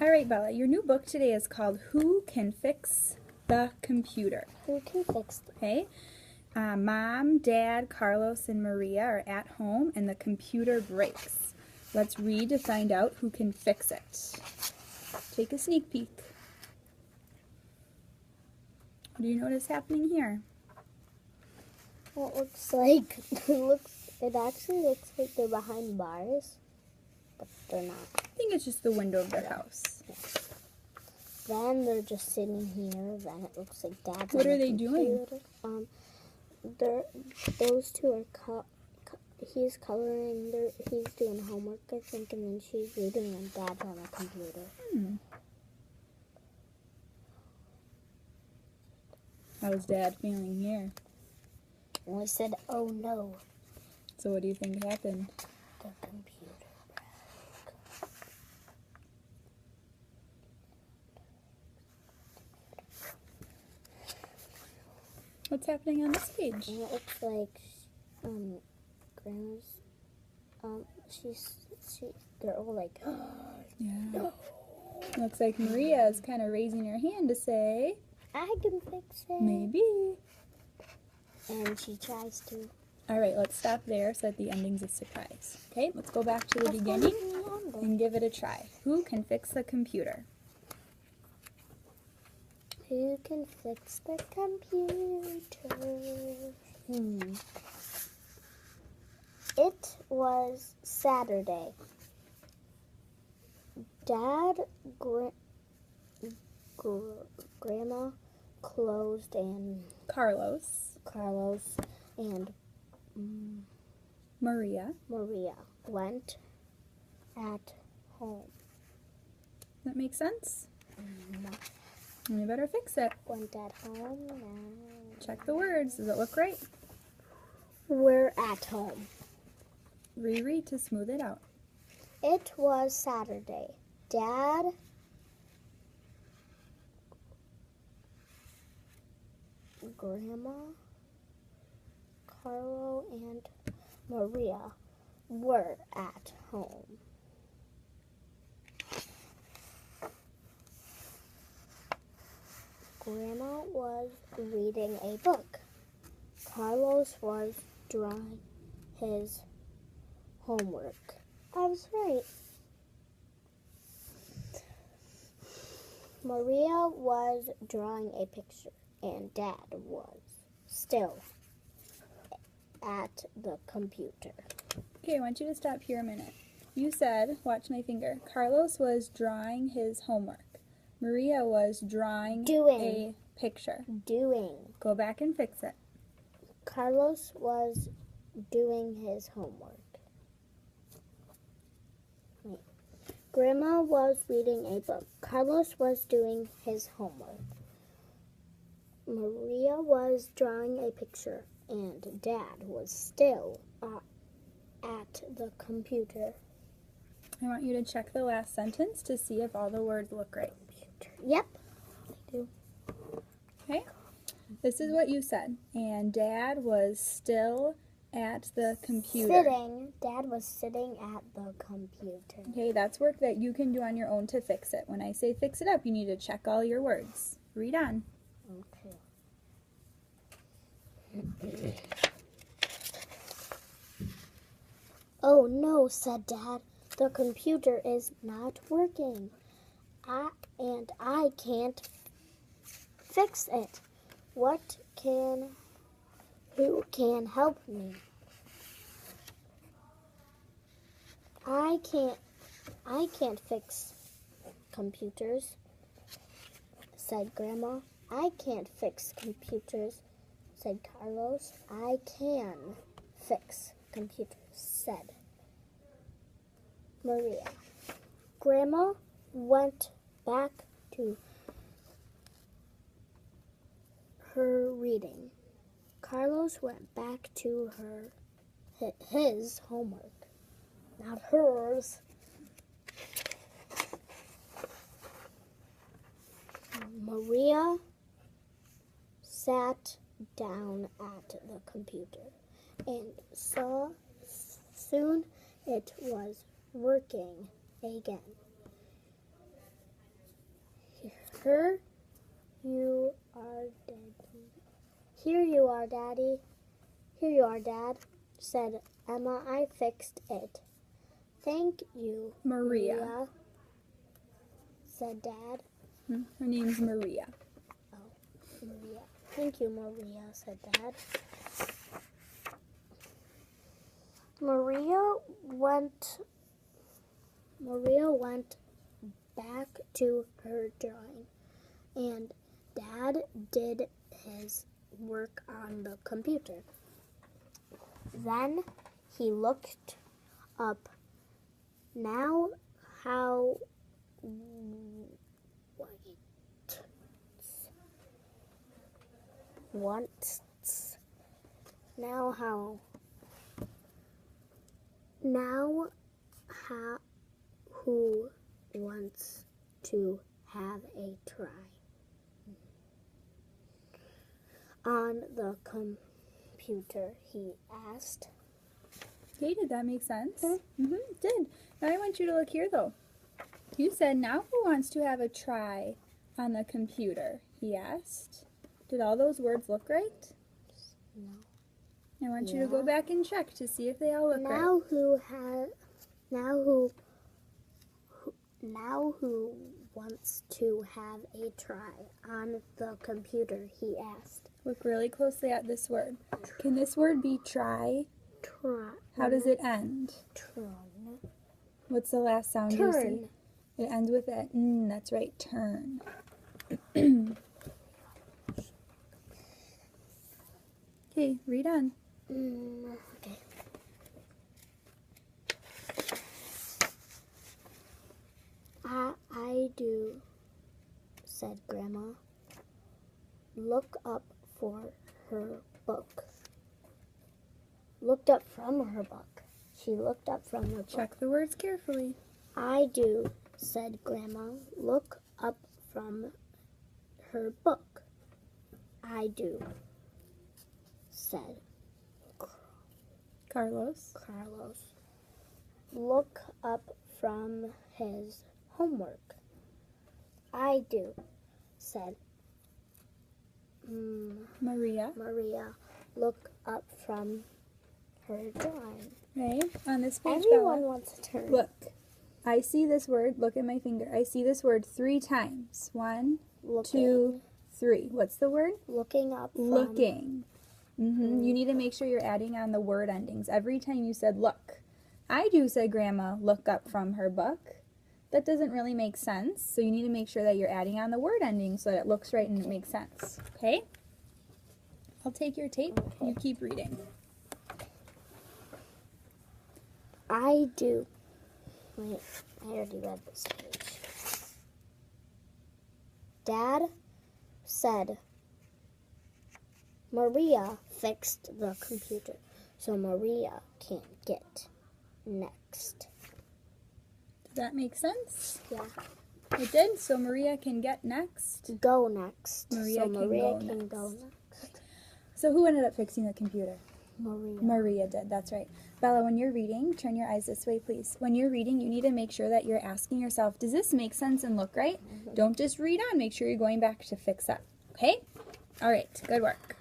All right, Bella, your new book today is called Who Can Fix the Computer? Who can fix it? Okay. Mom, Dad, Carlos, and Maria are at home and the computer breaks. Let's read to find out who can fix it. Take a sneak peek. What do you notice happening here? Well, it actually looks like they're behind bars, but they're not. I think it's just the window of their house. Then they're just sitting here. Then it looks like Dad's. What are they doing? Those two are he's coloring. He's doing homework, I think, and then she's reading, and Dad's on the computer. How's Dad feeling here? And I said, "Oh no!" So what do you think happened? The computer broke. What's happening on this page? And it looks like Grandma's. They're all like, Yeah. no. Looks like Maria is kind of raising her hand to say, I can fix it. maybe. And she tries to. All right, let's stop there so that the ending's a surprise. Okay, let's go back to the beginning and give it a try. Who can fix the computer? Who can fix the computer? It was Saturday. Dad, Grandma closed, and Carlos, and Maria. went at home. That makes sense? We better fix it. Went at home now. Check the words. Does it look right? We're at home. Reread to smooth it out. It was Saturday. Dad, Grandma, Carlo, and Maria were at home. Grandma was reading a book. Carlos was drawing his homework. I was right. Maria was drawing a picture, and Dad was still at the computer. Okay, I want you to stop here a minute. You said, watch my finger, Carlos was drawing his homework. Maria was drawing a picture. Go back and fix it. Carlos was doing his homework. Grandma was reading a book. Carlos was doing his homework. Maria was drawing a picture, and Dad was still at the computer. I want you to check the last sentence to see if all the words look right. Yep, they do. Okay? This is what you said. And Dad was still at the computer. Dad was sitting at the computer. Okay, that's work that you can do on your own to fix it. When I say fix it up, you need to check all your words. Read on. Okay. Oh no, said Dad. The computer is not working. I can't fix it. Who can help me? I can't fix computers, said Grandma. I can't fix computers, said Carlos. I can fix computers, said Maria. Grandma went back to her reading. Carlos went back to his homework. Not hers. Maria sat down at the computer and saw soon it was working again. Here you are, Daddy. Here you are, Daddy. Here you are, Dad, said Emma. I fixed it. Thank you, Maria, said Dad. Her name's Maria. Oh, Maria. Thank you, Maria, said Dad. Maria went back to her drawing, and Dad did his work on the computer. Then he looked up. Now how who wants to have a try? On the computer, he asked. Okay, did that make sense? It did. Now I want you to look here, though. You said, now who wants to have a try on the computer? He asked. Did all those words look right? No. I want you to go back and check to see if they all look right. Now who wants to have a try on the computer? He asked. Look really closely at this word. Can this word be try? Try. How does it end? Turn. What's the last sound you see? It ends with a that's right, turn. Okay, read on. Okay. I do, said Grandma. Look up for her book. Looked up from her book. She looked up from her book. Check the words carefully. I do, said Grandma. Look up from her book. I do, said Carlos. Look up from his homework. I do, said Maria. Look up from her drawing. Right? On this page, Everyone Bella, wants a turn. look. I see this word. Look at my finger. I see this word 3 times. 1, 2, 3. What's the word? Looking up from. Looking. You need to make sure you're adding on the word endings. Every time you said look. I do, said Grandma, look up from her book. That doesn't really make sense. So you need to make sure that you're adding on the word ending so that it looks right and it makes sense. Okay? I'll take your tape. Okay. You keep reading. I do. Wait, I already read this page. Dad said Maria fixed the computer, so Maria can get next. Did that make sense? Yeah. It did? So Maria can get next? Go next. Maria can go next. So who ended up fixing the computer? Maria did, that's right. Bella, when you're reading, turn your eyes this way, please. When you're reading, you need to make sure that you're asking yourself, does this make sense and look right? Don't just read on. Make sure you're going back to fix up. Okay? All right, good work.